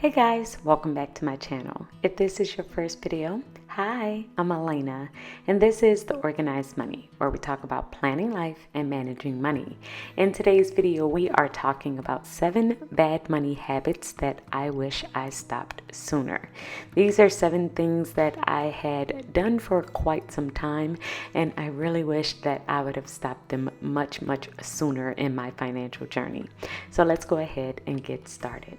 Hey guys, welcome back to my channel. If this is your first video, hi, I'm Alaina, and this is The Organized Money, where we talk about planning life and managing money. In today's video, we are talking about 7 bad money habits that I wish I stopped sooner. These are 7 things that I had done for quite some time, and I really wish that I would have stopped them much sooner in my financial journey. So let's go ahead and get started.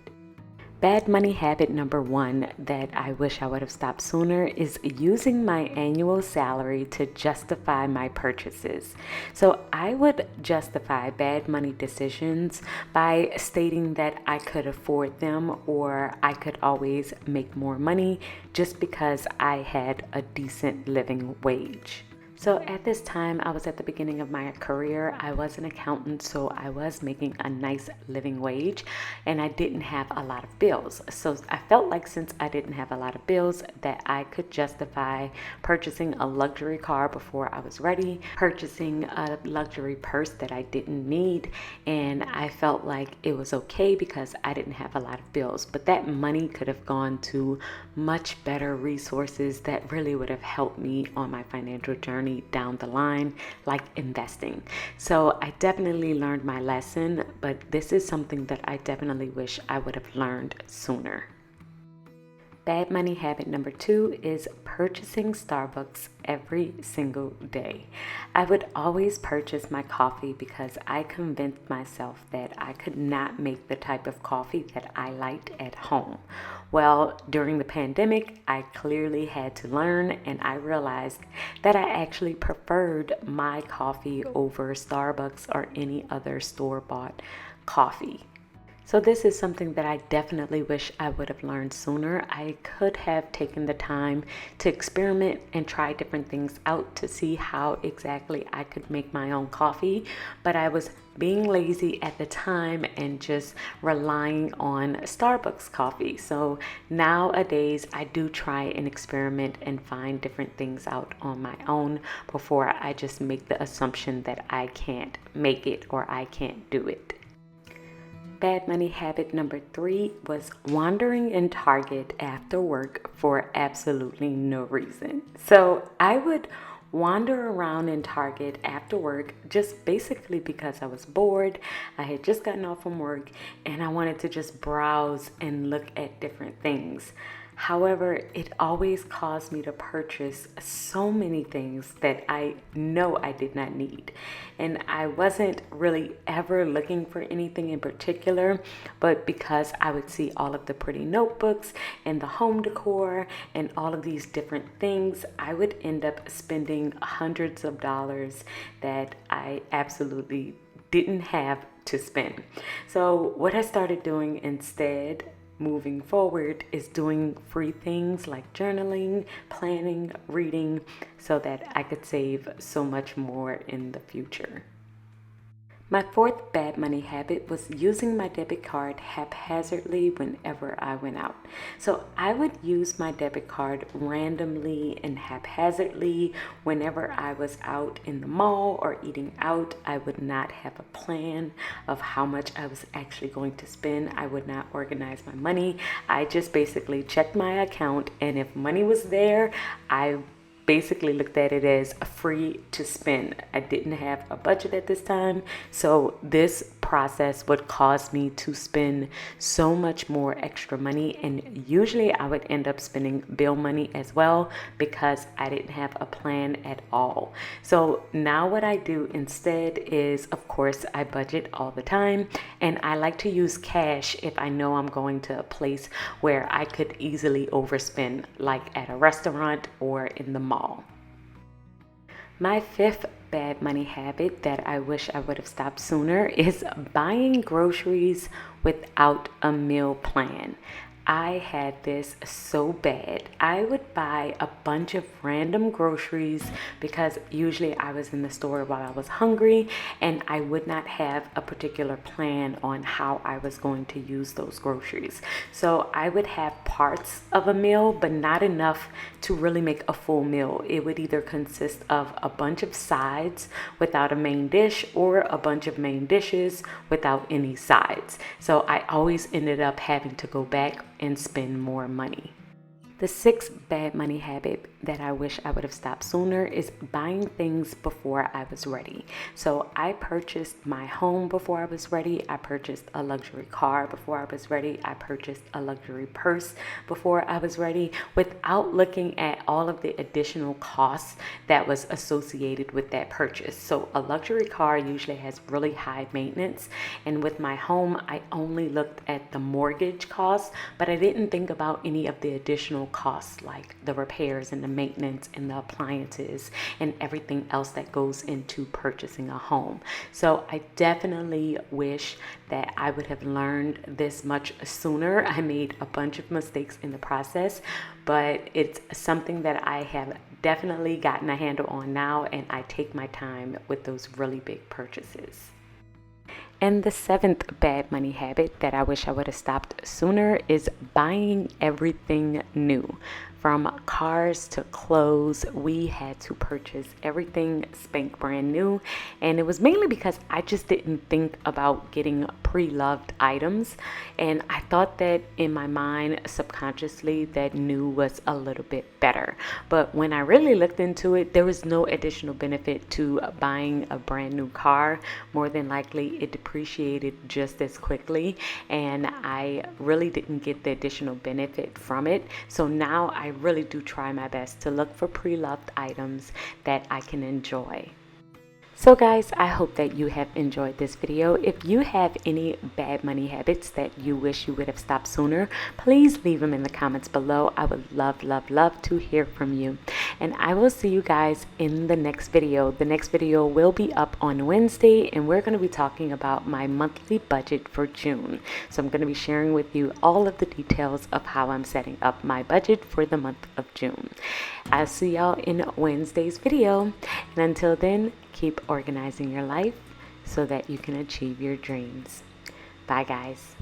Bad money habit number 1 that I wish I would have stopped sooner is using my annual salary to justify my purchases. So I would justify bad money decisions by stating that I could afford them or I could always make more money just because I had a decent living wage. So at this time, I was at the beginning of my career. I was an accountant, so I was making a nice living wage and I didn't have a lot of bills. So I felt like since I didn't have a lot of bills that I could justify purchasing a luxury car before I was ready, purchasing a luxury purse that I didn't need, and I felt like it was okay because I didn't have a lot of bills. But that money could have gone to much better resources that really would have helped me on my financial journey down the line, like investing. So I definitely learned my lesson, but this is something that I definitely wish I would have learned sooner. Bad money habit number 2 is purchasing Starbucks every single day. I would always purchase my coffee because I convinced myself that I could not make the type of coffee that I liked at home. Well, during the pandemic, I clearly had to learn, and I realized that I actually preferred my coffee over Starbucks or any other store-bought coffee. So this is something that I definitely wish I would have learned sooner. I could have taken the time to experiment and try different things out to see how exactly I could make my own coffee, but I was being lazy at the time and just relying on Starbucks coffee. So nowadays I do try and experiment and find different things out on my own before I just make the assumption that I can't make it or I can't do it. Bad money habit number 3 was wandering in Target after work for absolutely no reason. So I would wander around in Target after work just basically because I was bored. I had just gotten off from work and I wanted to just browse and look at different things. However, it always caused me to purchase so many things that I know I did not need. And I wasn't really ever looking for anything in particular, but because I would see all of the pretty notebooks and the home decor and all of these different things, I would end up spending hundreds of dollars that I absolutely didn't have to spend. So what I started doing instead moving forward is doing free things like journaling, planning, reading, so that I could save so much more in the future. My 4th bad money habit was using my debit card haphazardly whenever I went out. So I would use my debit card randomly and haphazardly whenever I was out in the mall or eating out. I would not have a plan of how much I was actually going to spend. I would not organize my money. I just basically checked my account, and if money was there, I basically looked at it as free to spend. I didn't have a budget at this time, so this process would cause me to spend so much more extra money, and usually I would end up spending bill money as well because I didn't have a plan at all. So now what I do instead is, of course, I budget all the time, and I like to use cash if I know I'm going to a place where I could easily overspend, like at a restaurant or in the mall. My 5th bad money habit that I wish I would have stopped sooner is buying groceries without a meal plan. I had this so bad. I would buy a bunch of random groceries because usually I was in the store while I was hungry and I would not have a particular plan on how I was going to use those groceries. So I would have parts of a meal, but not enough to really make a full meal. It would either consist of a bunch of sides without a main dish or a bunch of main dishes without any sides. So I always ended up having to go back and spend more money. The sixth bad money habit that I wish I would have stopped sooner is buying things before I was ready. So I purchased my home before I was ready. I purchased a luxury car before I was ready. I purchased a luxury purse before I was ready without looking at all of the additional costs that was associated with that purchase. So a luxury car usually has really high maintenance. And with my home, I only looked at the mortgage costs, but I didn't think about any of the additional costs like the repairs and the maintenance and the appliances and everything else that goes into purchasing a home. So I definitely wish that I would have learned this much sooner. I made a bunch of mistakes in the process, but it's something that I have definitely gotten a handle on now, and I take my time with those really big purchases. And the seventh bad money habit that I wish I would have stopped sooner is buying everything new. From cars to clothes, we had to purchase everything spank brand new. And it was mainly because I just didn't think about getting pre-loved items. And I thought that in my mind, subconsciously, that new was a little bit better. But when I really looked into it, there was no additional benefit to buying a brand new car. More than likely, it depreciated just as quickly. And I really didn't get the additional benefit from it. So now I really do try my best to look for pre-loved items that I can enjoy. So guys, I hope that you have enjoyed this video. If you have any bad money habits that you wish you would have stopped sooner, please leave them in the comments below. I would love to hear from you. And I will see you guys in the next video. The next video will be up on Wednesday, and we're going to be talking about my monthly budget for June. So I'm going to be sharing with you all of the details of how I'm setting up my budget for the month of June. I'll see y'all in Wednesday's video. And until then, keep organizing your life so that you can achieve your dreams. Bye, guys.